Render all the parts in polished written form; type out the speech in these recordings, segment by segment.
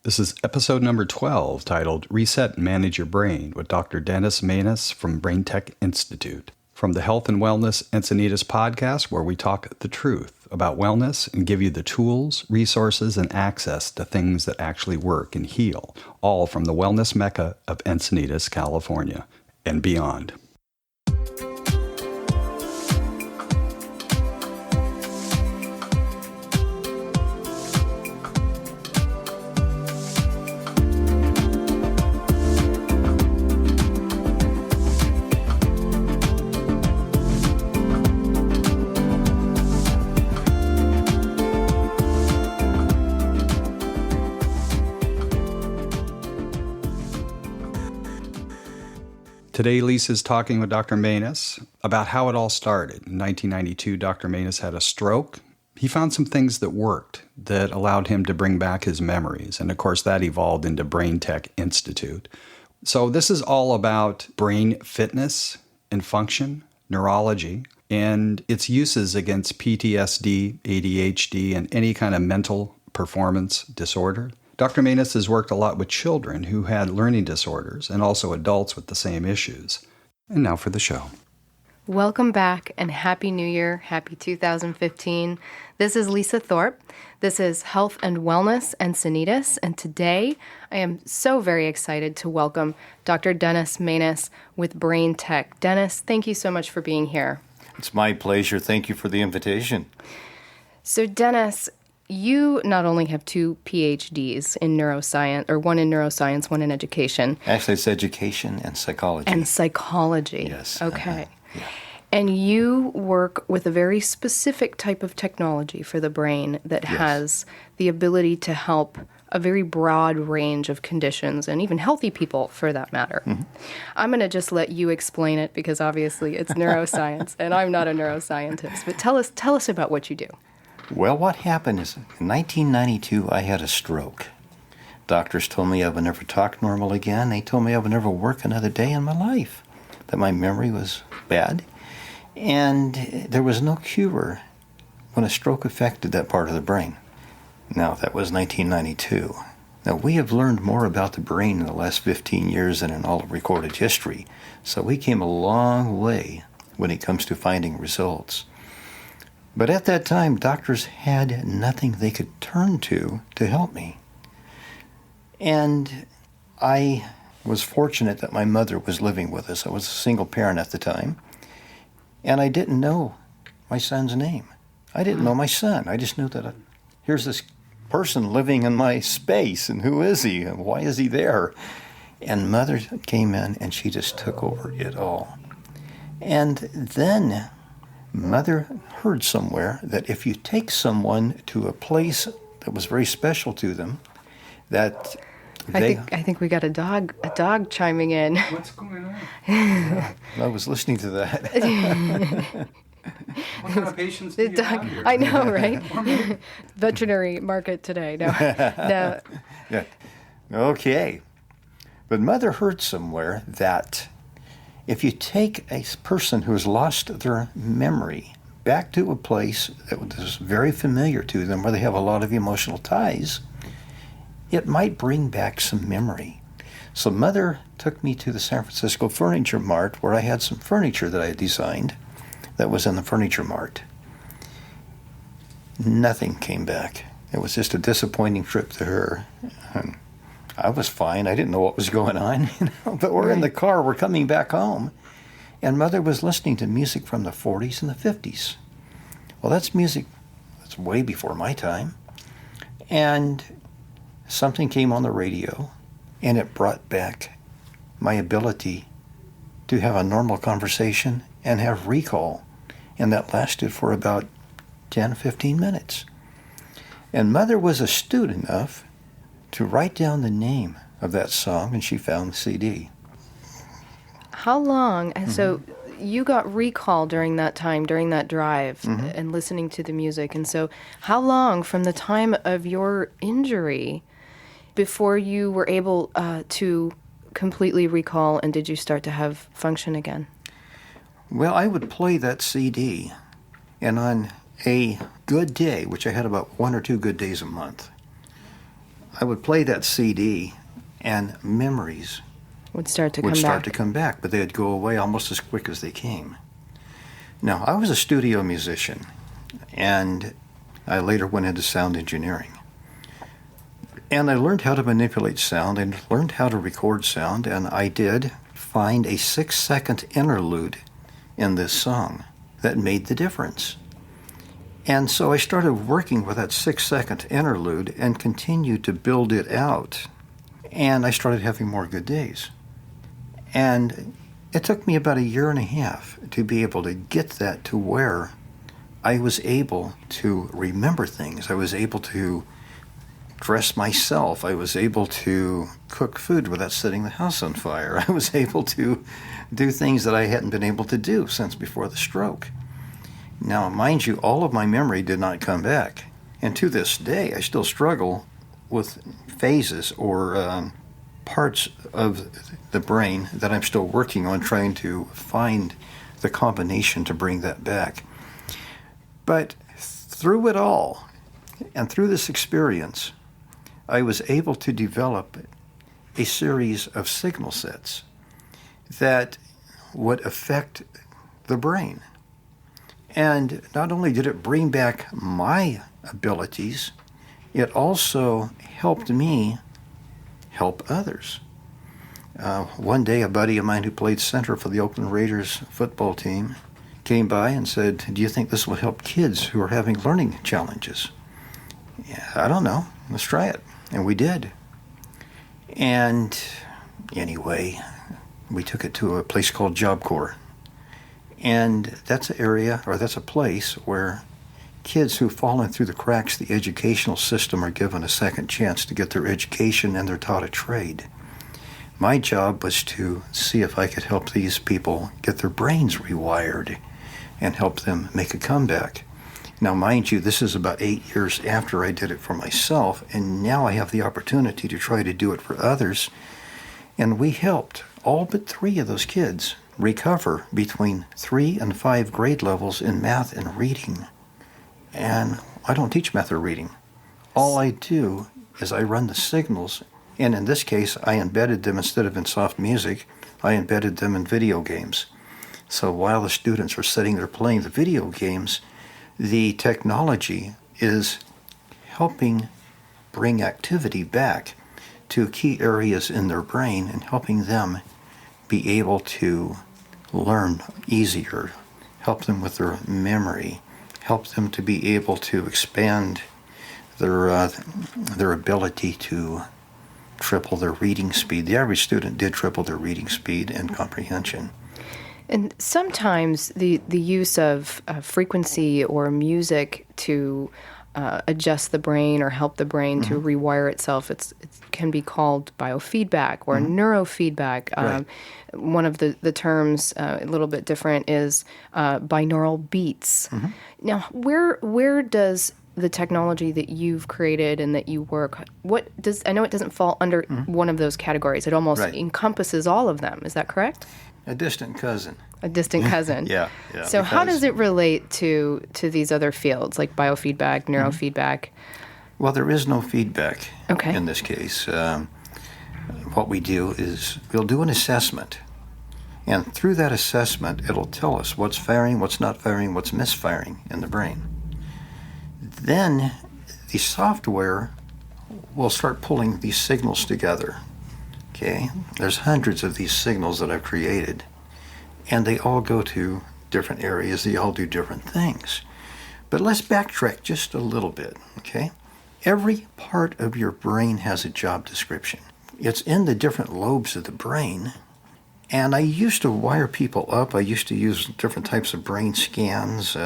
This is episode number 12, titled Reset and Manage Your Brain with Dr. Dennis Maness from BrainTek Institute. From the Health and Wellness Encinitas podcast, where we talk the truth about wellness and give you the tools, resources, and access to things that actually work and heal, all from the wellness mecca of Encinitas, California, and beyond. Today, Lisa's talking with Dr. Maness about how it all started. In 1992, Dr. Maness had a stroke. He found some things that worked that allowed him to bring back his memories. And of course, that evolved into BrainTek Institute. So this is all about brain fitness and function, neurology, and its uses against PTSD, ADHD, and any kind of mental performance disorder. Dr. Maness has worked a lot with children who had learning disorders and also adults with the same issues. And now for the show. Welcome back and Happy New Year. Happy 2015. This is Lisa Thorpe. This is Health and Wellness Encinitas. And today I am so very excited to welcome Dr. Dennis Maness with BrainTek. Dennis, thank you so much for being here. It's my pleasure. Thank you for the invitation. So Dennis, you not only have 2 PhDs in neuroscience, or one in neuroscience, one in education. Actually, it's education and psychology. And psychology. Yes. Okay. Yeah. And you work with a very specific type of technology for the brain that has the ability to help a very broad range of conditions, and even healthy people for that matter. Mm-hmm. I'm going to just let you explain it because obviously it's neuroscience, and I'm not a neuroscientist. But tell us about what you do. Well, what happened is in 1992, I had a stroke. Doctors told me I would never talk normal again. They told me I would never work another day in my life, that my memory was bad, and there was no cure when a stroke affected that part of the brain. Now, that was 1992. Now, we have learned more about the brain in the last 15 years than in all of recorded history, so we came a long way when it comes to finding results. But at that time, doctors had nothing they could turn to help me. And I was fortunate that my mother was living with us. I was a single parent at the time. And I didn't know my son's name. I didn't know my son. I just knew that here's this person living in my space, and who is he, and why is he there? And Mother came in, and she just took over it all. And then Mother heard somewhere that if you take someone to a place that was very special to them, that I think we got a dog chiming in. What's going on? Yeah, I was listening to that. What kind of patients do you have here? I know, right? Veterinary market today. No. Yeah. Okay. But Mother heard somewhere that if you take a person who has lost their memory back to a place that was very familiar to them, where they have a lot of emotional ties, it might bring back some memory. So Mother took me to the San Francisco Furniture Mart, where I had some furniture that I had designed that was in the Furniture Mart. Nothing came back. It was just a disappointing trip to her. And I was fine. I didn't know what was going on, but we're in the car. We're coming back home. And Mother was listening to music from the 40s and the 50s. Well, that's music that's way before my time. And something came on the radio, and it brought back my ability to have a normal conversation and have recall. And that lasted for about 10, 15 minutes. And Mother was astute enough to write down the name of that song, and she found the CD. How long? Mm-hmm. So you got recall during that time, during that drive, and listening to the music. And so how long from the time of your injury before you were able to completely recall, and did you start to have function again? Well, I would play that CD, and on a good day, which I had about 1 or 2 good days a month, I would play that CD, and memories Would start to would come start back. to come back, but they'd go away almost as quick as they came. Now, I was a studio musician, and I later went into sound engineering. And I learned how to manipulate sound and learned how to record sound, and I did find a 6-second interlude in this song that made the difference. And so I started working with that 6-second interlude and continued to build it out. And I started having more good days. And it took me about 1.5 years to be able to get that to where I was able to remember things. I was able to dress myself. I was able to cook food without setting the house on fire. I was able to do things that I hadn't been able to do since before the stroke. Now, mind you, all of my memory did not come back. And to this day, I still struggle with phases or parts of the brain that I'm still working on trying to find the combination to bring that back. But through it all, and through this experience, I was able to develop a series of signal sets that would affect the brain. And not only did it bring back my abilities, it also helped me help others. One day, a buddy of mine who played center for the Oakland Raiders football team came by and said, "Do you think this will help kids who are having learning challenges?" Yeah, I don't know. Let's try it. And we did. And anyway, we took it to a place called Job Corp. And that's an area, or that's a place where kids who've fallen through the cracks of the educational system are given a second chance to get their education, and they're taught a trade. My job was to see if I could help these people get their brains rewired and help them make a comeback. Now, mind you, this is about 8 years after I did it for myself, and now I have the opportunity to try to do it for others. And we helped all but 3 of those kids recover between 3 and 5 grade levels in math and reading. And I don't teach math or reading. All I do is I run the signals, and in this case, I embedded them instead of in soft music, I embedded them in video games. So while the students are sitting there playing the video games, the technology is helping bring activity back to key areas in their brain and helping them be able to learn easier, help them with their memory, help them to be able to expand their ability to triple their reading speed. The average student did triple their reading speed and comprehension. And sometimes the use of frequency or music to adjust the brain or help the brain to rewire itself, it can be called biofeedback or neurofeedback. Right. One of the terms, a little bit different, is binaural beats. Now, where does the technology that you've created and that you work, I know it doesn't fall under one of those categories. It almost encompasses all of them. Is that correct? A distant cousin. A distant cousin. Yeah. So how does it relate to these other fields like biofeedback, neurofeedback? Well, there is no feedback Okay. in this case. What we do is we'll do an assessment. And through that assessment, it'll tell us what's firing, what's not firing, what's misfiring in the brain. Then the software will start pulling these signals together. Okay? There's hundreds of these signals that I've created, and they all go to different areas. They all do different things. But let's backtrack just a little bit, okay? Every part of your brain has a job description. It's in the different lobes of the brain, and I used to wire people up. I used to use different types of brain scans,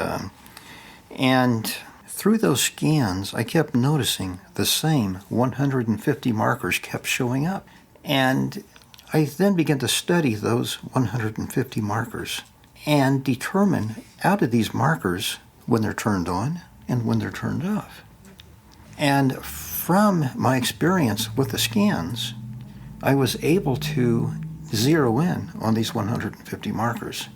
and through those scans, I kept noticing the same 150 markers kept showing up. And I then began to study those 150 markers and determine out of these markers when they're turned on and when they're turned off. And from my experience with the scans, I was able to zero in on these 150 markers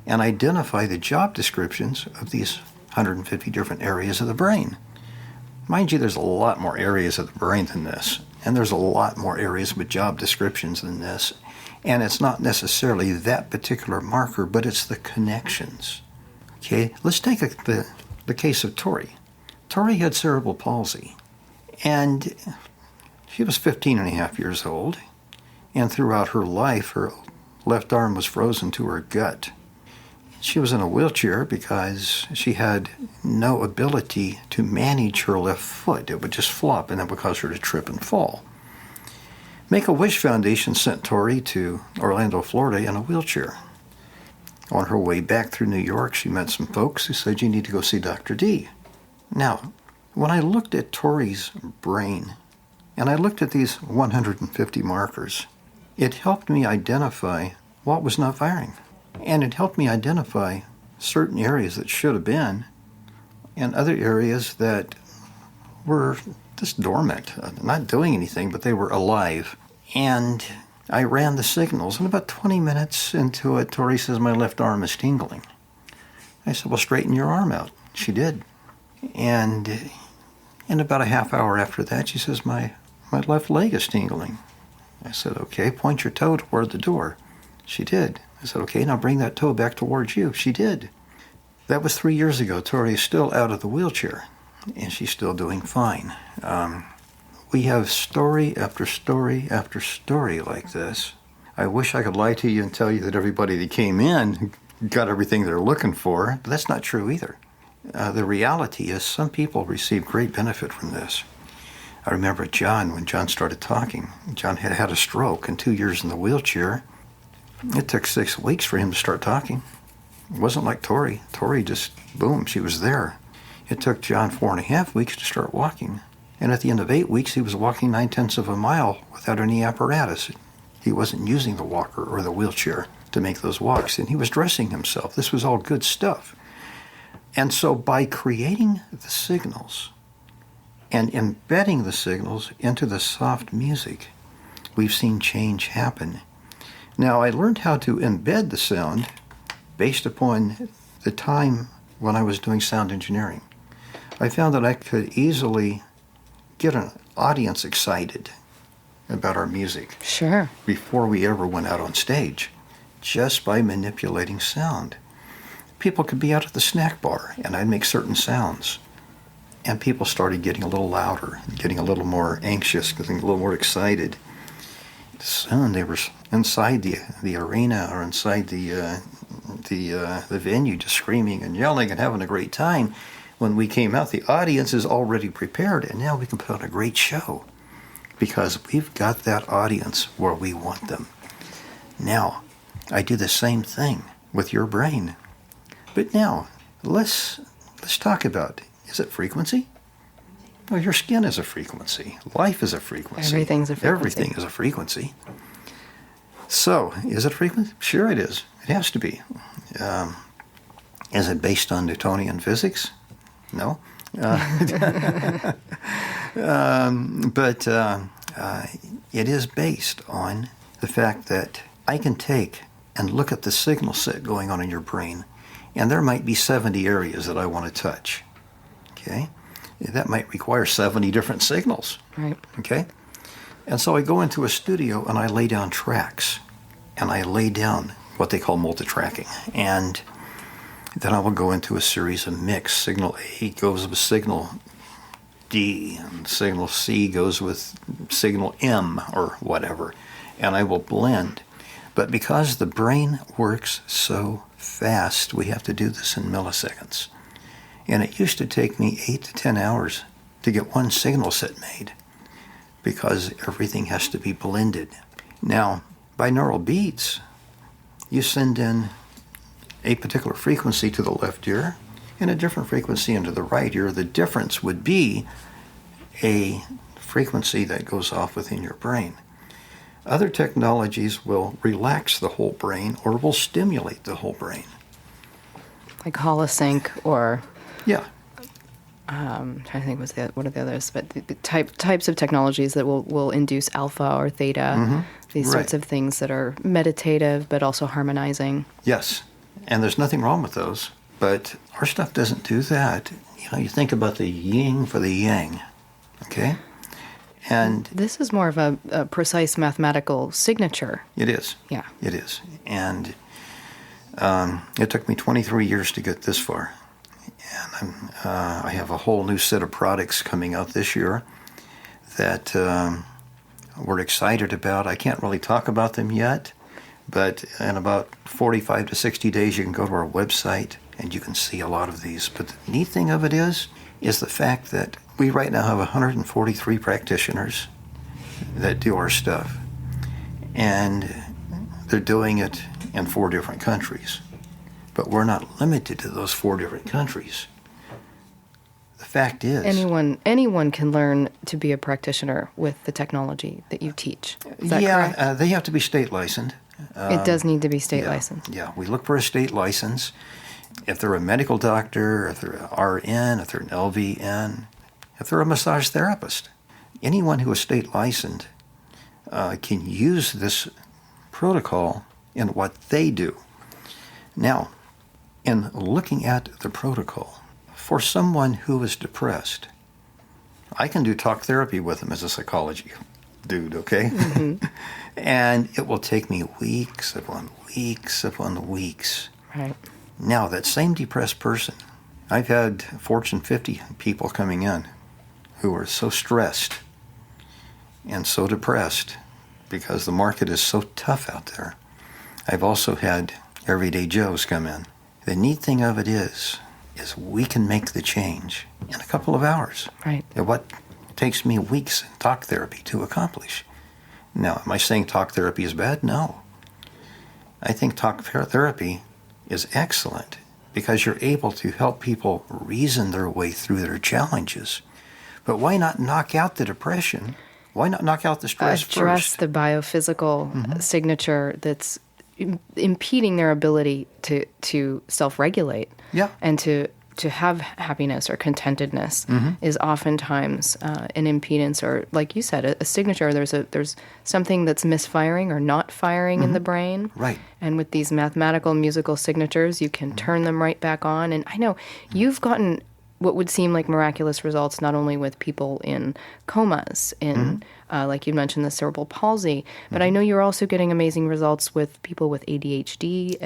and identify the job descriptions of these 150 different areas of the brain. Mind you, there's a lot more areas of the brain than this, and there's a lot more areas with job descriptions than this. And it's not necessarily that particular marker, but it's the connections. Okay, let's take the case of Tori. Tori had cerebral palsy, and she was 15 and a half years old, and throughout her life, her left arm was frozen to her gut. She was in a wheelchair because she had no ability to manage her left foot. It would just flop, and that would cause her to trip and fall. Make-A-Wish Foundation sent Tori to Orlando, Florida in a wheelchair. On her way back through New York, she met some folks who said, you need to go see Dr. D. Now, when I looked at Tori's brain, and I looked at these 150 markers, it helped me identify what was not firing. And it helped me identify certain areas that should have been, and other areas that were just dormant, not doing anything, but they were alive. And I ran the signals, and about 20 minutes into it, Tori says, my left arm is tingling. I said, well, straighten your arm out. She did. And in about a half hour after that, she says, my left leg is tingling. I said, okay, point your toe toward the door. She did. I said, okay, now bring that toe back towards you. She did. That was 3 years ago. Tori is still out of the wheelchair, and she's still doing fine. We have story after story after story like this. I wish I could lie to you and tell you that everybody that came in got everything they're looking for, but that's not true either. The reality is some people receive great benefit from this. I remember John, when John started talking. John had had a stroke and 2 years in the wheelchair. It took 6 weeks for him to start talking. It wasn't like Tori. Tori just, boom, she was there. It took John 4.5 weeks to start walking. And at the end of 8 weeks, he was walking 9/10 of a mile without any apparatus. He wasn't using the walker or the wheelchair to make those walks, and he was dressing himself. This was all good stuff. And so by creating the signals and embedding the signals into the soft music, we've seen change happen. Now, I learned how to embed the sound based upon the time when I was doing sound engineering. I found that I could easily get an audience excited about our music. Sure. Before we ever went out on stage, just by manipulating sound. People could be out at the snack bar, and I'd make certain sounds, and people started getting a little louder, getting a little more anxious, getting a little more excited. Soon they were inside the arena or inside the venue, just screaming and yelling and having a great time. When we came out, the audience is already prepared, and now we can put on a great show because we've got that audience where we want them. Now, I do the same thing with your brain. But now, let's talk about, is it frequency? Well, your skin is a frequency. Life is a frequency. Everything's a frequency. Everything is a frequency. So, is it frequency? Sure it is. It has to be. Is it based on Newtonian physics? No. But it is based on the fact that I can take and look at the signal set going on in your brain, and there might be 70 areas that I want to touch. Okay? That might require 70 different signals. Right. Okay? And so I go into a studio and I lay down tracks, and I lay down what they call multi-tracking. And then I will go into a series of mix. Signal A goes with signal D, and signal C goes with signal M or whatever, and I will blend. But because the brain works so fast, we have to do this in milliseconds. And it used to take me 8 to 10 hours to get one signal set made because everything has to be blended. Now, binaural beats, you send in a particular frequency to the left ear and a different frequency into the right ear. The difference would be a frequency that goes off within your brain. Other technologies will relax the whole brain or will stimulate the whole brain. Like holosync or... Yeah. I'm trying to think what are the others, but the types of technologies that will induce alpha or theta, these sorts of things that are meditative but also harmonizing. Yes. And there's nothing wrong with those, but our stuff doesn't do that. You think about the yin for the yang, okay? And this is more of a precise mathematical signature. it is. Yeah. It is. And it took me 23 years to get this far. And I have a whole new set of products coming out this year that we're excited about. I can't really talk about them yet, but in about 45 to 60 days, you can go to our website and you can see a lot of these. But the neat thing of it is the fact that we right now have 143 practitioners that do our stuff. And they're doing it in 4 different countries. But we're not limited to those 4 different countries. The fact is... Anyone can learn to be a practitioner with the technology that you teach. Is that correct? They have to be state licensed. It does need to be state licensed. Yeah, we look for a state license. If they're a medical doctor, if they're an RN, if they're an LVN, if they're a massage therapist, anyone who is state licensed can use this protocol in what they do. Now, in looking at the protocol, for someone who is depressed, I can do talk therapy with them as a psychology dude, okay? Mm-hmm. And it will take me weeks upon weeks upon weeks. Right. Now, that same depressed person, I've had Fortune 50 people coming in who are so stressed and so depressed because the market is so tough out there. I've also had everyday Joes come in. The neat thing of it is we can make the change in a couple of hours. Right. And what takes me weeks in talk therapy to accomplish. Now, am I saying talk therapy is bad? No. I think talk therapy is excellent because you're able to help people reason their way through their challenges. But why not knock out the depression? Why not knock out the stress first? Address the biophysical signature that's impeding their ability to self-regulate. Yeah. And to have happiness or contentedness is oftentimes an impedance, or like you said, a signature. There's something that's misfiring or not firing in the brain. Right. And with these mathematical musical signatures, you can turn them right back on. And I know you've gotten what would seem like miraculous results not only with people in comas, like you mentioned, the cerebral palsy, but I know you're also getting amazing results with people with ADHD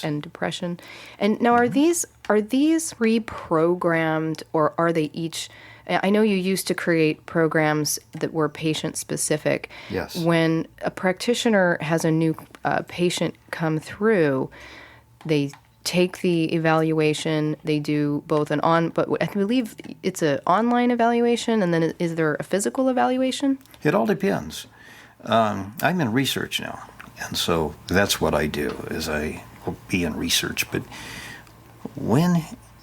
and depression. And now, are these reprogrammed, or are they each? I know you used to create programs that were patient-specific. Yes. When a practitioner has a new patient come through, they take the evaluation. They do both but I believe it's an online evaluation, and then is there a physical evaluation? It all depends. I'm in research now, and so that's what I do, is I will be in research. But when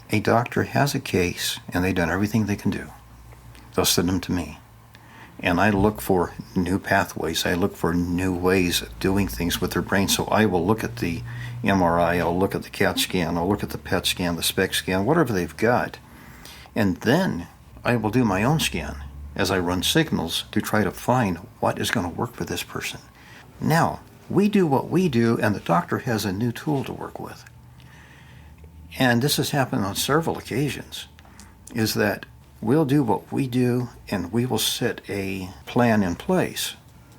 a doctor has a case and they've done everything they can do, they'll send them to me. And I look for new pathways. I look for new ways of doing things with their brain. So I will look at the MRI, I'll look at the CAT scan, I'll look at the PET scan, the SPECT scan, whatever they've got. And then I will do my own scan as I run signals to try to find what is going to work for this person. Now, we do what we do, and the doctor has a new tool to work with. And this has happened on several occasions, is that we'll do what we do, and we will set a plan in place,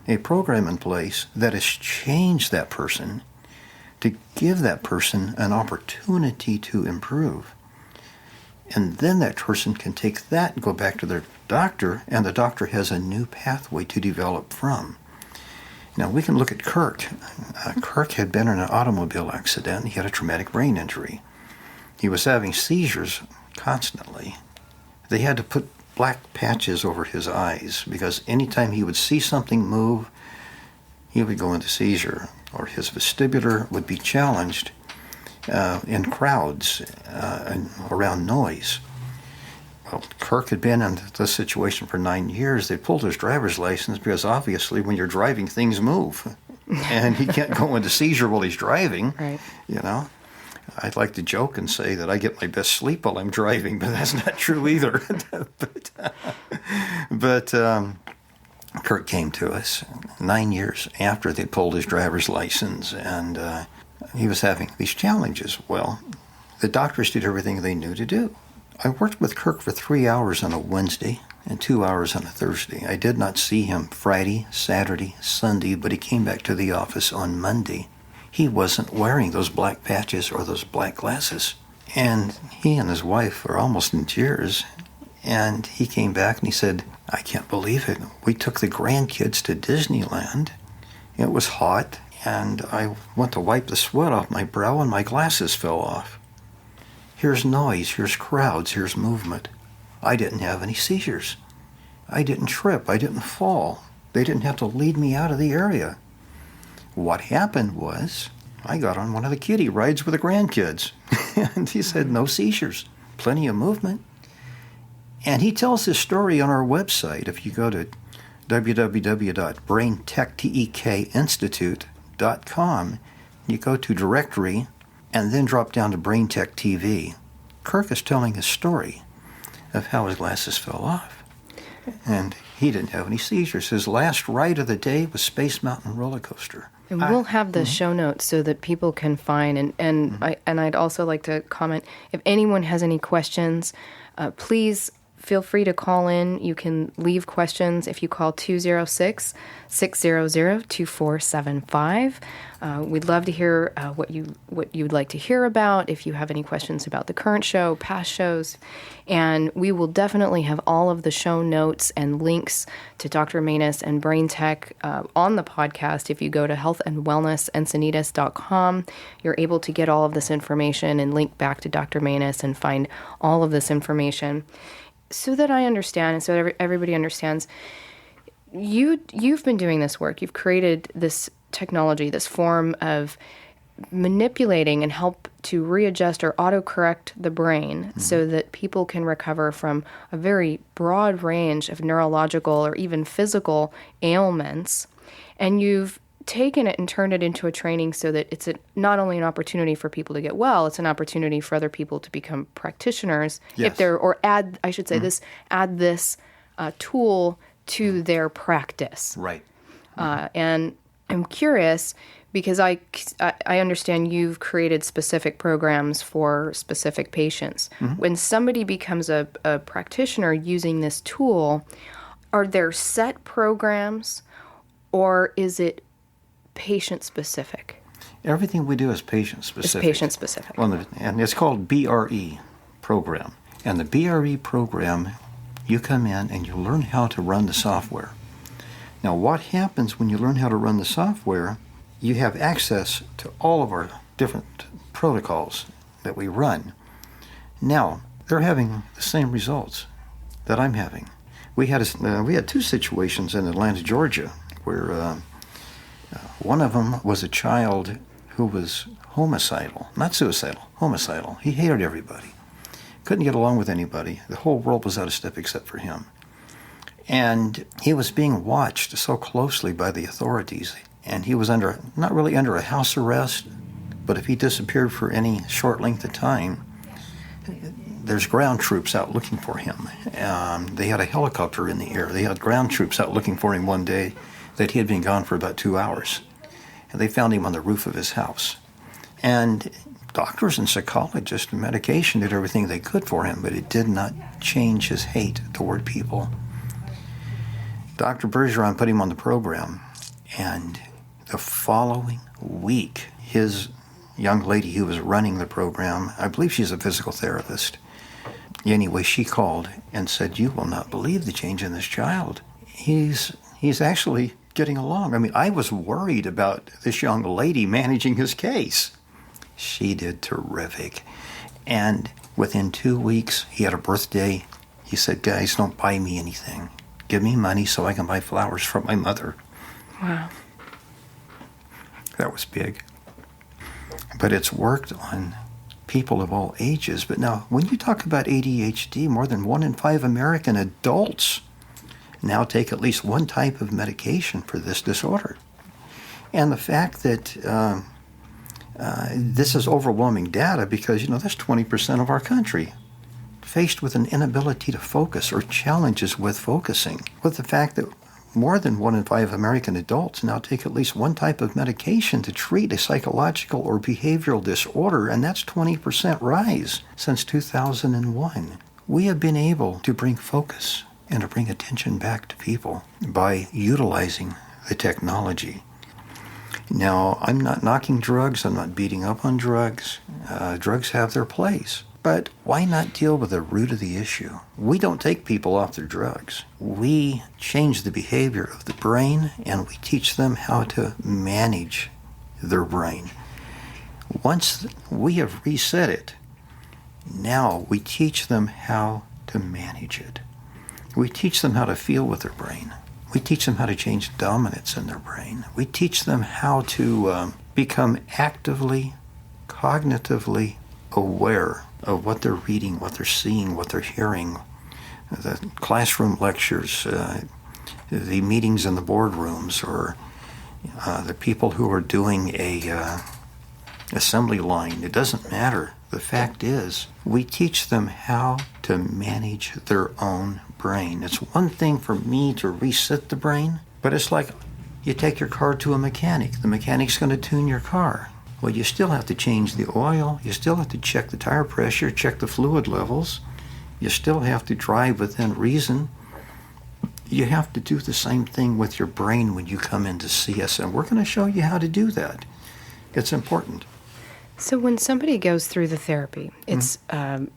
a program in place that has changed that person to give that person an opportunity to improve. And then that person can take that and go back to their doctor, and the doctor has a new pathway to develop from. Now, we can look at Kirk. Kirk had been in an automobile accident. He had a traumatic brain injury. He was having seizures constantly. They had to put black patches over his eyes because anytime he would see something move, he would go into seizure, or his vestibular would be challenged in crowds and around noise. Well, Kirk had been in this situation for 9 years. They pulled his driver's license because obviously when you're driving, things move. And he can't go into seizure while he's driving, right. You know. I'd like to joke and say that I get my best sleep while I'm driving, but that's not true either. but Kurt came to us 9 years after they pulled his driver's license, and he was having these challenges. Well, the doctors did everything they knew to do. I worked with Kirk for 3 hours on a Wednesday and 2 hours on a Thursday. I did not see him Friday, Saturday, Sunday, but he came back to the office on Monday. He wasn't wearing those black patches or those black glasses. And he and his wife are almost in tears. And he came back and he said, I can't believe it. We took the grandkids to Disneyland. It was hot, and I went to wipe the sweat off my brow and my glasses fell off. Here's noise, here's crowds, here's movement. I didn't have any seizures. I didn't trip, I didn't fall. They didn't have to lead me out of the area. What happened was, I got on one of the kiddie rides with the grandkids, and he said no seizures, plenty of movement. And he tells this story on our website. If you go to www.BrainTek Institute.com, you go to directory and then drop down to BrainTek TV. Kirk is telling his story of how his glasses fell off. And he didn't have any seizures. His last ride of the day was Space Mountain roller coaster. And we'll have the show notes so that people can find. And I'd also like to comment, if anyone has any questions, please feel free to call in. You can leave questions if you call 206-600-2475. We'd love to hear what you'd like to hear about, if you have any questions about the current show, past shows. And we will definitely have all of the show notes and links to Dr. Maness and BrainTek on the podcast. If you go to healthandwellnessencinitas.com, you're able to get all of this information and link back to Dr. Maness and find all of this information. So that I understand, and so everybody understands, you've been doing this work. You've created this technology, this form of manipulating and help to readjust or autocorrect the brain so that people can recover from a very broad range of neurological or even physical ailments. And you've taken it and turned it into a training so that it's not only an opportunity for people to get well, it's an opportunity for other people to become practitioners. Yes. If they're, or add, I should say add this tool to their practice. Right. And I'm curious because I understand you've created specific programs for specific patients. When somebody becomes a practitioner using this tool, are there set programs or is it patient-specific? Everything we do is patient-specific. It's patient-specific. Well, and it's called BRE program. And the BRE program, you come in and you learn how to run the software. Now, what happens when you learn how to run the software, you have access to all of our different protocols that we run. Now, they're having the same results that I'm having. We had two situations in Atlanta, Georgia, where one of them was a child who was homicidal, not suicidal, homicidal. He hated everybody. Couldn't get along with anybody. The whole world was out of step except for him. And he was being watched so closely by the authorities. And he was not really under a house arrest, but if he disappeared for any short length of time, there's ground troops out looking for him. They had a helicopter in the air. They had ground troops out looking for him one day that he had been gone for about 2 hours. And they found him on the roof of his house. And doctors and psychologists and medication did everything they could for him, but it did not change his hate toward people. Dr. Bergeron put him on the program, and the following week, his young lady who was running the program, I believe she's a physical therapist, anyway, she called and said, "You will not believe the change in this child. He's actually getting along." I mean, I was worried about this young lady managing his case. She did terrific. And within 2 weeks, he had a birthday. He said, "Guys, don't buy me anything. Give me money so I can buy flowers for my mother." Wow. That was big. But it's worked on people of all ages. But now, when you talk about ADHD, more than 1 in 5 American adults now take at least one type of medication for this disorder. And the fact that this is overwhelming data because, that's 20% of our country faced with an inability to focus or challenges with focusing. With the fact that more than 1 in 5 American adults now take at least one type of medication to treat a psychological or behavioral disorder, and that's 20% rise since 2001. we have been able to bring focus and to bring attention back to people by utilizing the technology. Now, I'm not knocking drugs. I'm not beating up on drugs. Drugs have their place. But why not deal with the root of the issue? We don't take people off their drugs. We change the behavior of the brain, and we teach them how to manage their brain. Once we have reset it, now we teach them how to manage it. We teach them how to feel with their brain. We teach them how to change dominance in their brain. We teach them how to become actively, cognitively aware of what they're reading, what they're seeing, what they're hearing, the classroom lectures, the meetings in the boardrooms, or the people who are doing a assembly line. It doesn't matter. The fact is, we teach them how to manage their own brain. It's one thing for me to reset the brain, but it's like you take your car to a mechanic. The mechanic's going to tune your car. Well, you still have to change the oil. You still have to check the tire pressure, check the fluid levels. You still have to drive within reason. You have to do the same thing with your brain when you come in to see us, and we're going to show you how to do that. It's important. So when somebody goes through the therapy, it's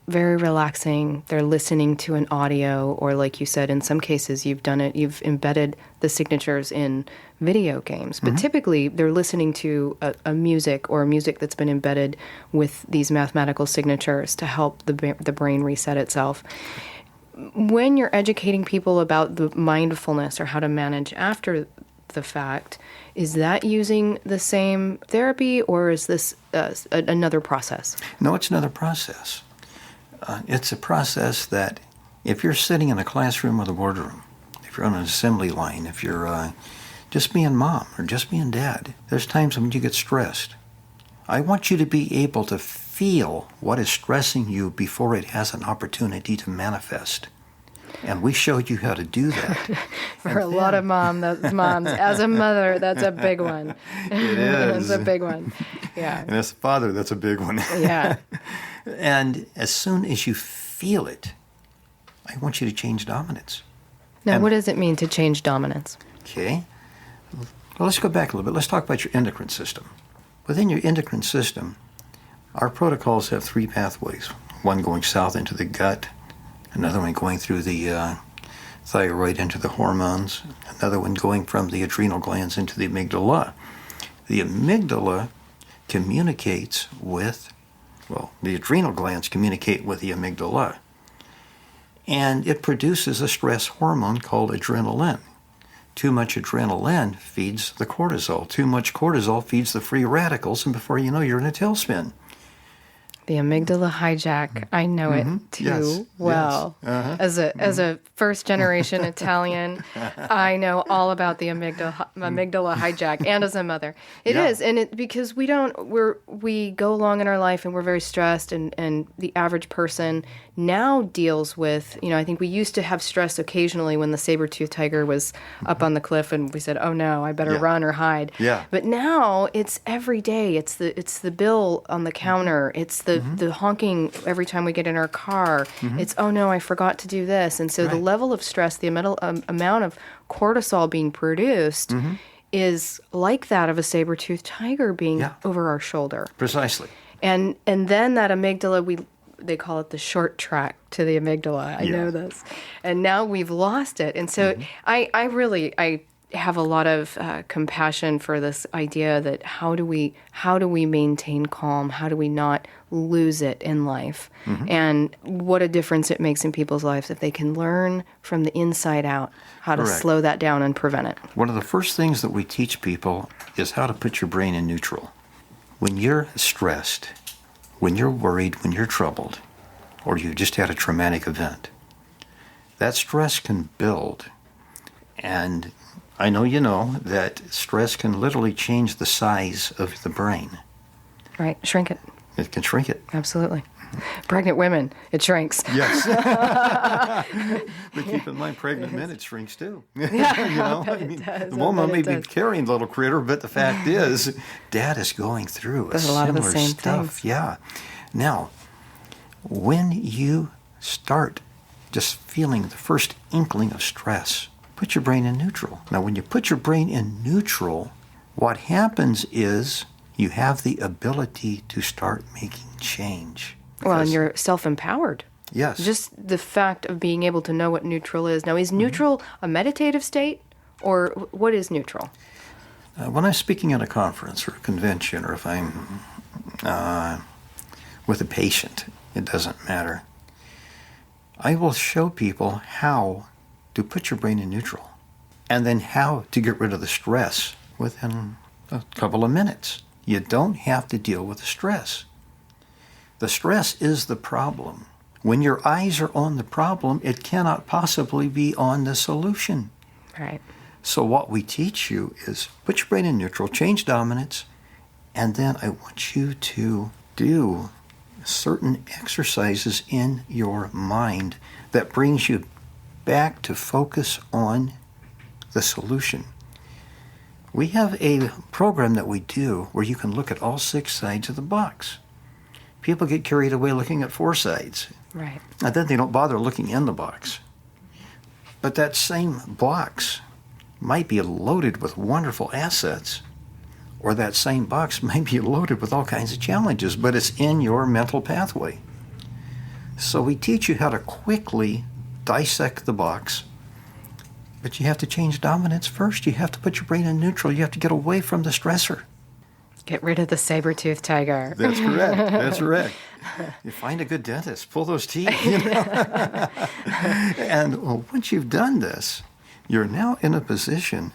very relaxing. They're listening to an audio, or like you said, in some cases you've done it, you've embedded the signatures in video games. But typically they're listening to a music, or a music that's been embedded with these mathematical signatures to help the brain reset itself. When you're educating people about the mindfulness or how to manage after the fact, is that using the same therapy, or is this another process? No, it's another process. It's a process that if you're sitting in a classroom or the boardroom, if you're on an assembly line, if you're just being mom or just being dad, there's times when you get stressed. I want you to be able to feel what is stressing you before it has an opportunity to manifest. And we showed you how to do that. For a lot of moms, as a mother, that's a big one. It is. That's a big one. Yeah. And as a father, that's a big one. Yeah. And as soon as you feel it, I want you to change dominance. Now, what does it mean to change dominance? Okay. Well, let's go back a little bit. Let's talk about your endocrine system. Within your endocrine system, our protocols have three pathways. One going south into the gut, another one going through the thyroid into the hormones, another one going from the adrenal glands into the amygdala. The amygdala communicates with, the adrenal glands communicate with the amygdala, and it produces a stress hormone called adrenaline. Too much adrenaline feeds the cortisol. Too much cortisol feeds the free radicals, and before you know, you're in a tailspin. The Amygdala Hijack, I know it too well. Yes. As a first-generation Italian, I know all about the Amygdala Hijack, and as a mother. It is, and because we go along in our life and we're very stressed, and the average person now deals with, I think we used to have stress occasionally when the saber-toothed tiger was up on the cliff and we said, oh no, I better run or hide. Yeah. But now it's every day. It's the bill on the counter. It's the honking every time we get in our car. It's, oh no, I forgot to do this. And so the level of stress, the amount of cortisol being produced is like that of a saber-toothed tiger being over our shoulder. Precisely. And then that amygdala, they call it the short track to the amygdala. I know this. And now we've lost it. And so I have a lot of compassion for this idea that how do we maintain calm? How do we not lose it in life? And what a difference it makes in people's lives if they can learn from the inside out how to slow that down and prevent it. One of the first things that we teach people is how to put your brain in neutral. When you're stressed, when you're worried, when you're troubled, or you just had a traumatic event, that stress can build. And I know you know that stress can literally change the size of the brain. Right, shrink it. It can shrink it. Absolutely. Pregnant women, it shrinks. Yes. But keep in mind, pregnant men, it shrinks too. The woman may be carrying the little critter, but the fact is, Dad is going through a lot of the same stuff. Things. Yeah. Now, when you start just feeling the first inkling of stress, put your brain in neutral. Now, when you put your brain in neutral, what happens is you have the ability to start making change. Well, and you're self-empowered. Yes. Just the fact of being able to know what neutral is. Now, is neutral a meditative state, or what is neutral? When I'm speaking at a conference or a convention, or if I'm with a patient, it doesn't matter. I will show people how to put your brain in neutral and then how to get rid of the stress within a couple of minutes. You don't have to deal with the stress. The stress is the problem. When your eyes are on the problem, it cannot possibly be on the solution. Right. So what we teach you is put your brain in neutral, change dominance, and then I want you to do certain exercises in your mind that brings you back to focus on the solution. We have a program that we do where you can look at all 6 sides of the box. People get carried away looking at 4 sides. Right. And then they don't bother looking in the box. But that same box might be loaded with wonderful assets, or that same box might be loaded with all kinds of challenges, but it's in your mental pathway. So we teach you how to quickly dissect the box, but you have to change dominance first. You have to put your brain in neutral. You have to get away from the stressor. Get rid of the saber-toothed tiger. That's correct. That's correct. You find a good dentist, pull those teeth. And once you've done this, you're now in a position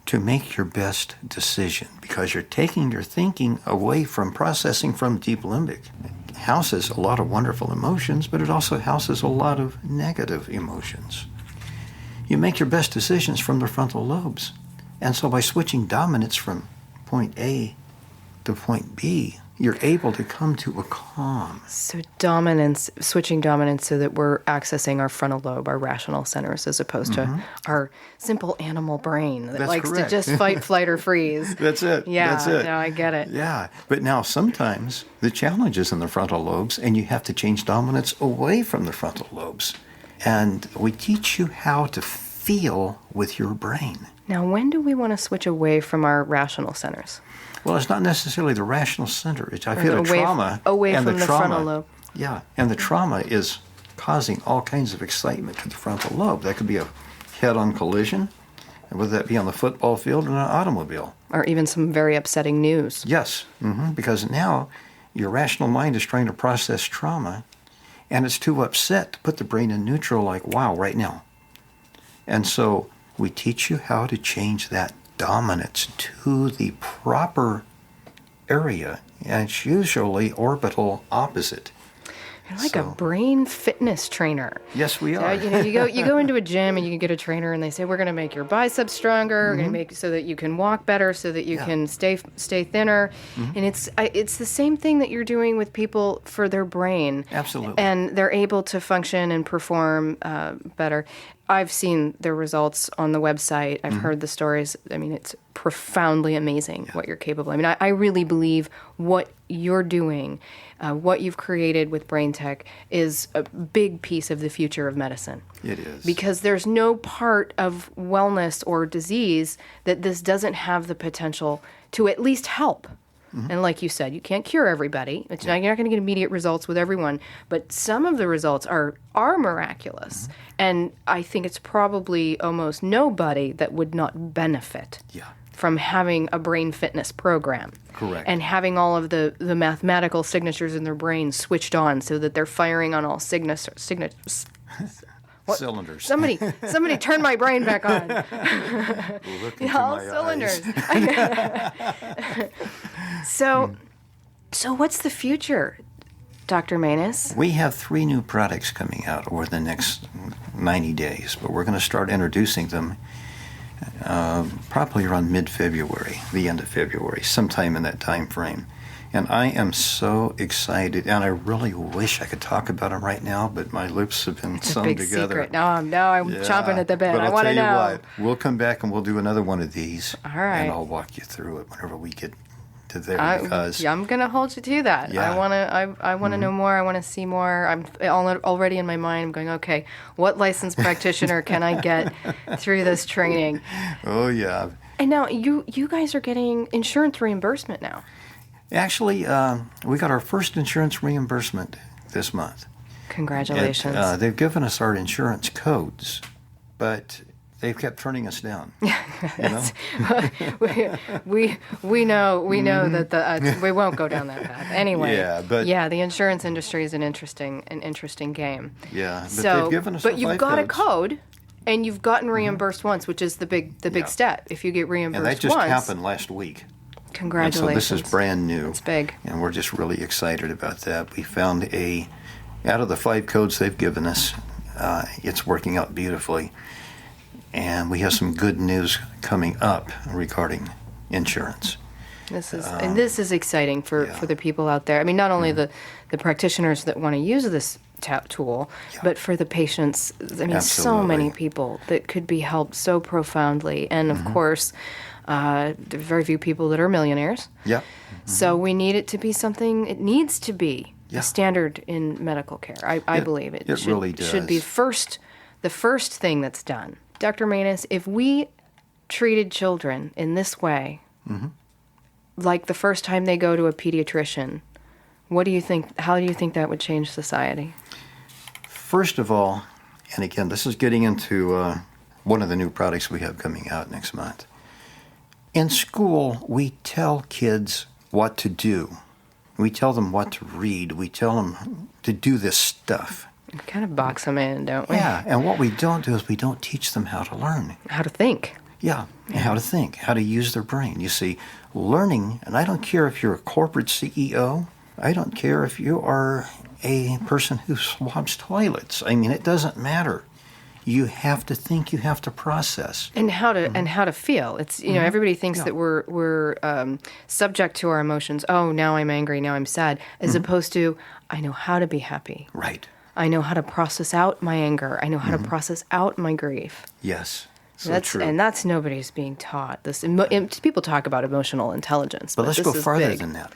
to make your best decision because you're taking your thinking away from processing from deep limbic. It houses a lot of wonderful emotions, but it also houses a lot of negative emotions. You make your best decisions from the frontal lobes. And so by switching dominance from point A to point B, you're able to come to a calm. So dominance, switching dominance so that we're accessing our frontal lobe, our rational centers, as opposed to our simple animal brain that That's likes correct. to just fight, flight, or freeze. That's it. Yeah, That's it. no, I get it. Yeah. But now sometimes the challenge is in the frontal lobes, and you have to change dominance away from the frontal lobes. And we teach you how to feel with your brain. Now, when do we want to switch away from our rational centers? Well, it's not necessarily the rational center. I've hit a Away trauma. away and from the trauma, frontal lobe. Yeah, and the trauma is causing all kinds of excitement to the frontal lobe. That could be a head-on collision, whether that be on the football field or an automobile. Or even some very upsetting news. Yes, because now your rational mind is trying to process trauma, and it's too upset to put the brain in neutral like, wow, right now. And so we teach you how to change that dominance to the proper area, and it's usually orbital opposite. You're like a brain fitness trainer. Yes, we are. So, you go into a gym and you can get a trainer and they say, we're going to make your biceps stronger, we're going to make so that you can walk better, so that you can stay thinner. And it's the same thing that you're doing with people for their brain. Absolutely. And they're able to function and perform better. I've seen the results on the website. I've heard the stories. I mean, it's profoundly amazing what you're capable of. I mean, I really believe what you're doing, what you've created with BrainTek is a big piece of the future of medicine. It is. Because there's no part of wellness or disease that this doesn't have the potential to at least help. And like you said, you can't cure everybody. You're not going to get immediate results with everyone. But some of the results are miraculous. And I think it's probably almost nobody that would not benefit from having a brain fitness program. Correct. And having all of the mathematical signatures in their brain switched on so that they're firing on all signatures. Cylinders. Somebody turn my brain back on. Look into All my cylinders. eyes. So what's the future, Dr. Maness? We have 3 new products coming out over the next 90 days, but we're going to start introducing them probably around mid-February, the end of February, sometime in that time frame. And I am so excited, and I really wish I could talk about them right now, but my lips have been It's a sewn big together. secret. Now I'm chomping at the bit. But I I'll want to tell you know. what, we'll come back and we'll do another one of these. All right. And I'll walk you through it whenever we get to there because I'm going to hold you to that. Yeah. I want to know more. I want to see more. I'm already in my mind. I'm going, okay, what licensed practitioner can I get through this training? Oh, yeah. And now you guys are getting insurance reimbursement now. Actually, we got our first insurance reimbursement this month. Congratulations. They've given us our insurance codes, but they've kept turning us down. You know? we know that we won't go down that path anyway. Yeah, but the insurance industry is an interesting game. Yeah, but they've given us. But you've got a code, and you've gotten reimbursed once, which is the big step. If you get reimbursed and that just once, happened last week. Congratulations! And so this is brand new. It's big, and we're just really excited about that. We found out of the 5 codes they've given us, it's working out beautifully. And we have some good news coming up regarding insurance. This is exciting for the people out there. I mean, not only the practitioners that want to use this tool, but for the patients. I mean, so many people that could be helped so profoundly. And of course, there are very few people that are millionaires. Yeah. So we need it to be something. It needs to be a standard in medical care. I believe it. It really does. Should be the first thing that's done. Dr. Maness, if we treated children in this way, like the first time they go to a pediatrician, what do you think? How do you think that would change society? First of all, and again, this is getting into one of the new products we have coming out next month. In school, we tell kids what to do. We tell them what to read. We tell them to do this stuff. We kind of box them in, don't we? Yeah, and what we don't do is we don't teach them how to learn. How to think. Yeah, how to think, how to use their brain. You see, learning, and I don't care if you're a corporate CEO, I don't care if you are a person who swabs toilets. I mean, it doesn't matter. You have to think, you have to process. And how to feel. It's everybody thinks that we're subject to our emotions. Oh, now I'm angry, now I'm sad, as opposed to I know how to be happy. Right. I know how to process out my anger. I know how to process out my grief. Yes. So that's true. And that's nobody's being taught. People talk about emotional intelligence, but let's this go is farther big. than that.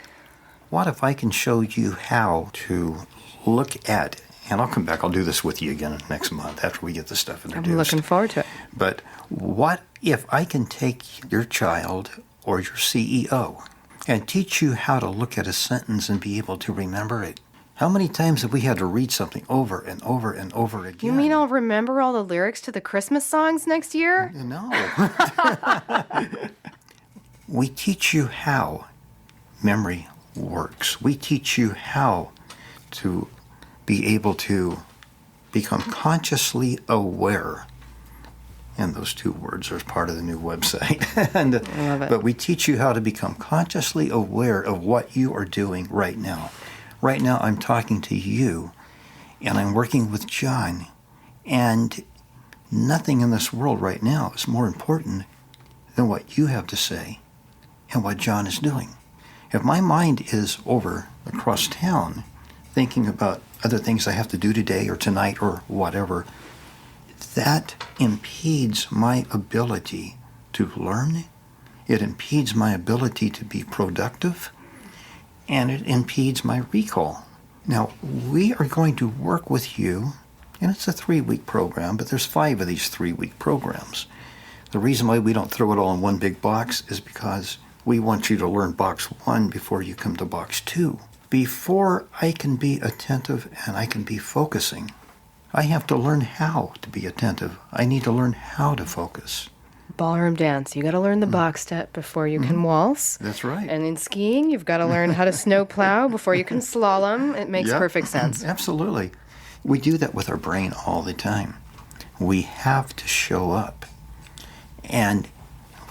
What if I can show you how to look at, and I'll come back, I'll do this with you again next month after we get the stuff introduced. I'm looking forward to it. But what if I can take your child or your CEO and teach you how to look at a sentence and be able to remember it? How many times have we had to read something over and over and over again? You mean I'll remember all the lyrics to the Christmas songs next year? No. We teach you how memory works. We teach you how to be able to become consciously aware. And those 2 words are part of the new website. I love it. But we teach you how to become consciously aware of what you are doing right now. Right now, I'm talking to you, and I'm working with John, and nothing in this world right now is more important than what you have to say and what John is doing. If my mind is over across town thinking about other things I have to do today or tonight or whatever, that impedes my ability to learn. It impedes my ability to be productive. And it impedes my recall. Now, we are going to work with you, and it's a 3-week program, but there's 5 of these 3-week programs. The reason why we don't throw it all in one big box is because we want you to learn box 1 before you come to box 2. Before I can be attentive and I can be focusing, I have to learn how to be attentive. I need to learn how to focus. Ballroom dance. You got to learn the box step before you can waltz. That's right. And in skiing, you've got to learn how to snow plow before you can slalom. It makes perfect sense. Absolutely. We do that with our brain all the time. We have to show up. And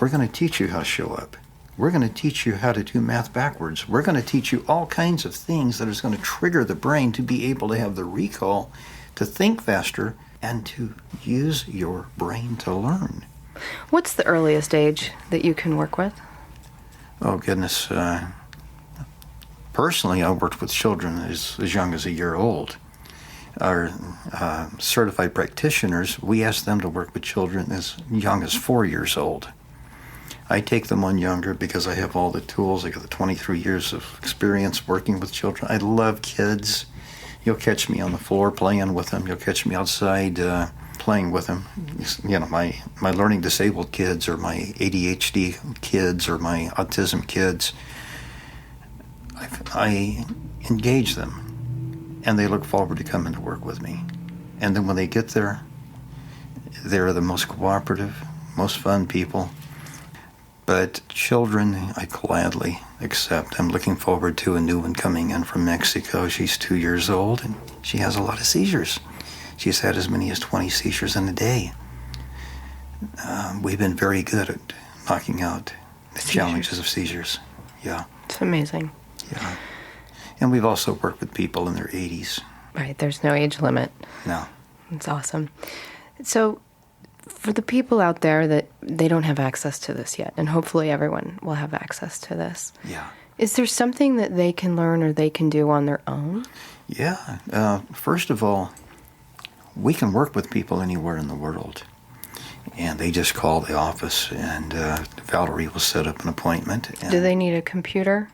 we're going to teach you how to show up. We're going to teach you how to do math backwards. We're going to teach you all kinds of things that is going to trigger the brain to be able to have the recall, to think faster, and to use your brain to learn. What's the earliest age that you can work with? Oh, goodness. Personally, I worked with children as young as a year old. Our certified practitioners, we ask them to work with children as young as 4 years old. I take them on younger because I have all the tools. I got the 23 years of experience working with children. I love kids. You'll catch me on the floor playing with them. You'll catch me outside playing with them. You know, my learning disabled kids or my ADHD kids or my autism kids, I engage them, and they look forward to coming to work with me. And then when they get there, they're the most cooperative, most fun people. But children, I gladly accept. I'm looking forward to a new one coming in from Mexico. She's 2 years old, and she has a lot of seizures. She's had as many as 20 seizures in a day. We've been very good at knocking out the challenges of seizures. Yeah. It's amazing. Yeah. And we've also worked with people in their 80s. Right, there's no age limit. No. It's awesome. So for the people out there that they don't have access to this yet, and hopefully everyone will have access to this. Yeah. Is there something that they can learn or they can do on their own? Yeah. First of all, we can work with people anywhere in the world. And they just call the office, and Valerie will set up an appointment. Do they need a computer?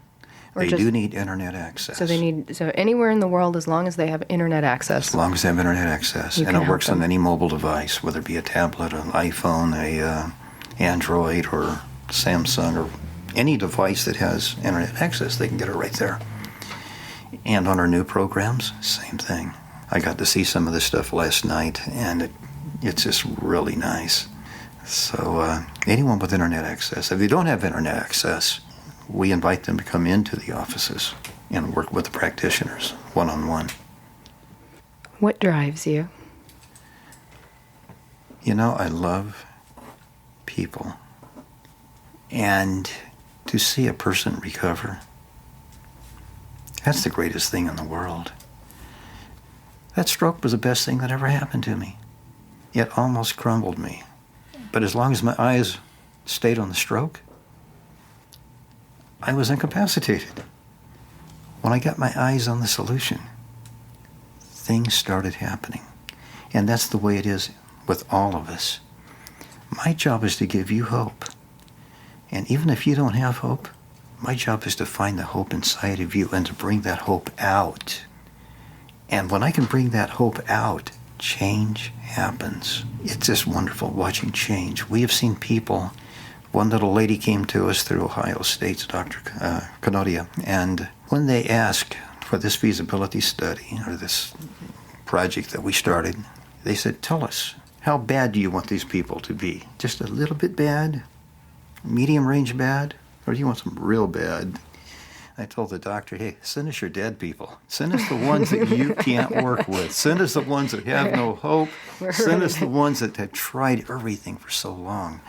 They do need internet access. So anywhere in the world, as long as they have internet access. As long as they have internet access. And it works on any mobile device, whether it be a tablet, an iPhone, a Android, or Samsung, or any device that has internet access, they can get it right there. And on our new programs, same thing. I got to see some of this stuff last night, and it's just really nice. So anyone with internet access, if they don't have internet access, we invite them to come into the offices and work with the practitioners one-on-one. What drives you? You know, I love people. And to see a person recover, that's the greatest thing in the world. That stroke was the best thing that ever happened to me. It almost crumbled me. But as long as my eyes stayed on the stroke, I was incapacitated. When I got my eyes on the solution, things started happening. And that's the way it is with all of us. My job is to give you hope. And even if you don't have hope, my job is to find the hope inside of you and to bring that hope out. And when I can bring that hope out, change happens. It's just wonderful watching change. We have seen people. One little lady came to us through Ohio State's Dr. Canodia, and when they asked for this feasibility study or this project that we started, they said, tell us, how bad do you want these people to be? Just a little bit bad? Medium range bad? Or do you want some real bad? I told the doctor, hey, send us your dead people. Send us the ones that you can't work with. Send us the ones that have no hope. Send us the ones that have tried everything for so long.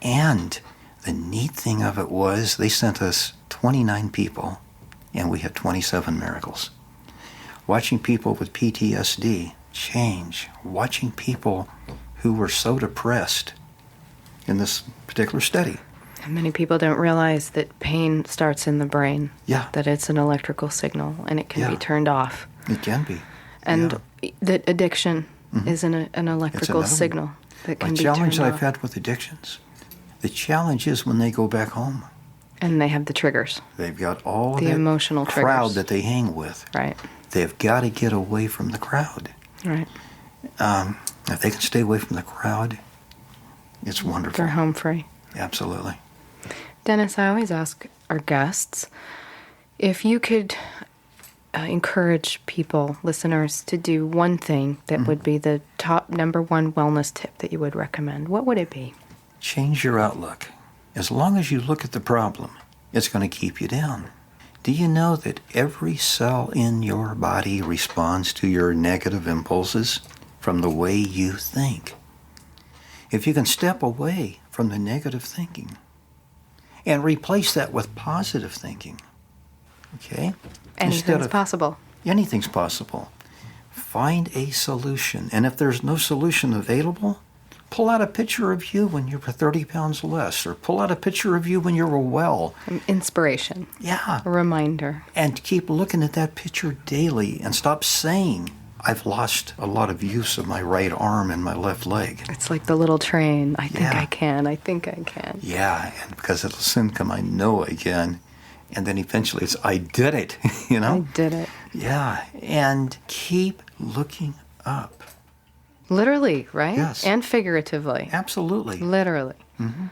And the neat thing of it was they sent us 29 people, and we had 27 miracles. Watching people with PTSD change, watching people who were so depressed in this particular study. And many people don't realize that pain starts in the brain. Yeah. That it's an electrical signal, and it can be turned off. It can be. And that addiction is an electrical signal that can be turned off. The challenge I've had with addictions, the challenge is when they go back home. And they have the triggers. They've got all the emotional crowd triggers that they hang with. Right. They've got to get away from the crowd. Right. If they can stay away from the crowd, it's wonderful. They're home free. Absolutely. Dennis, I always ask our guests if you could encourage people, listeners, to do one thing that would be the top number one wellness tip that you would recommend. What would it be? Change your outlook. As long as you look at the problem, it's going to keep you down. Do you know that every cell in your body responds to your negative impulses from the way you think? If you can step away from the negative thinking and replace that with positive thinking, okay? Anything's possible. Anything's possible. Find a solution. And if there's no solution available, pull out a picture of you when you were 30 pounds less, or pull out a picture of you when you were well. Inspiration. Yeah. A reminder. And keep looking at that picture daily and stop saying I've lost a lot of use of my right arm and my left leg. It's like the little train. I think I can. I think I can. Yeah, and because it'll soon come, I know again. And then eventually it's, I did it, you know? I did it. Yeah, and keep looking up. Literally, right? Yes. And figuratively. Absolutely. Literally. Mm-hmm.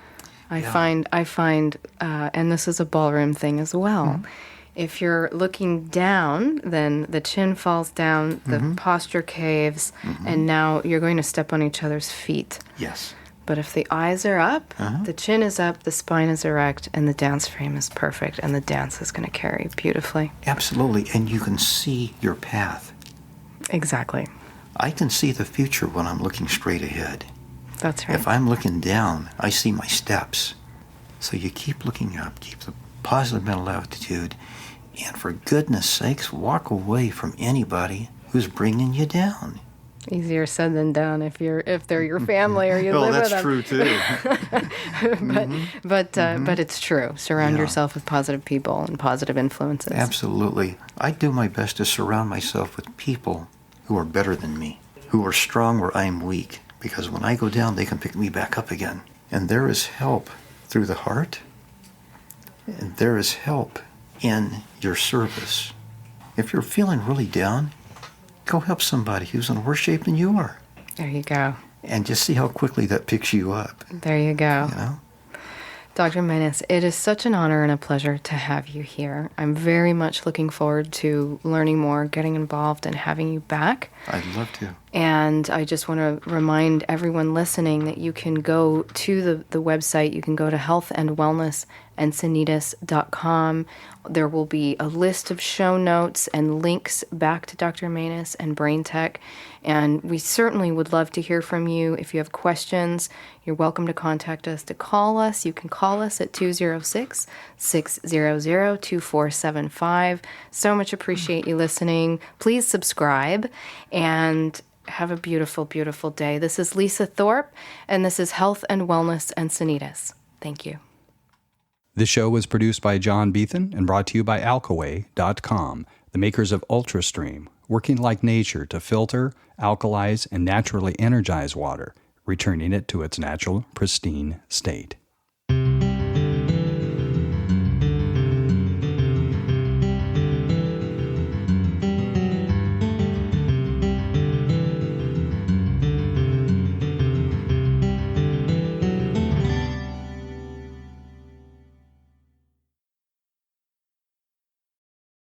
I find, and this is a ballroom thing as well. Mm-hmm. If you're looking down, then the chin falls down, the posture caves, and now you're going to step on each other's feet. Yes. But if the eyes are up, the chin is up, the spine is erect, and the dance frame is perfect, and the dance is going to carry beautifully. Absolutely, and you can see your path. Exactly. I can see the future when I'm looking straight ahead. That's right. If I'm looking down, I see my steps. So you keep looking up, keep the positive mental attitude, and for goodness sakes, walk away from anybody who's bringing you down. Easier said than done if they're your family or you live with them. True too. But it's true. Surround yourself with positive people and positive influences. Absolutely. I do my best to surround myself with people who are better than me, who are strong where I'm weak, because when I go down, they can pick me back up again. And there is help through the heart, and there is help in your service. If you're feeling really down, go help somebody who's in worse shape than you are. There you go. And just see how quickly that picks you up. There you go. You know? Dr. Maness, it is such an honor and a pleasure to have you here. I'm very much looking forward to learning more, getting involved, and having you back. I'd love to. And I just want to remind everyone listening that you can go to the website. You can go to healthandwellnessencinitas.com. There will be a list of show notes and links back to Dr. Maness and BrainTek. And we certainly would love to hear from you. If you have questions, you're welcome to contact us, to call us. You can call us at 206-600-2475. So much appreciate you listening. Please subscribe and have a beautiful, beautiful day. This is Lisa Thorpe, and this is Health and Wellness Encinitas. Thank you. This show was produced by John Beethan and brought to you by Alkaway.com, the makers of UltraStream, working like nature to filter, alkalize, and naturally energize water, returning it to its natural, pristine state.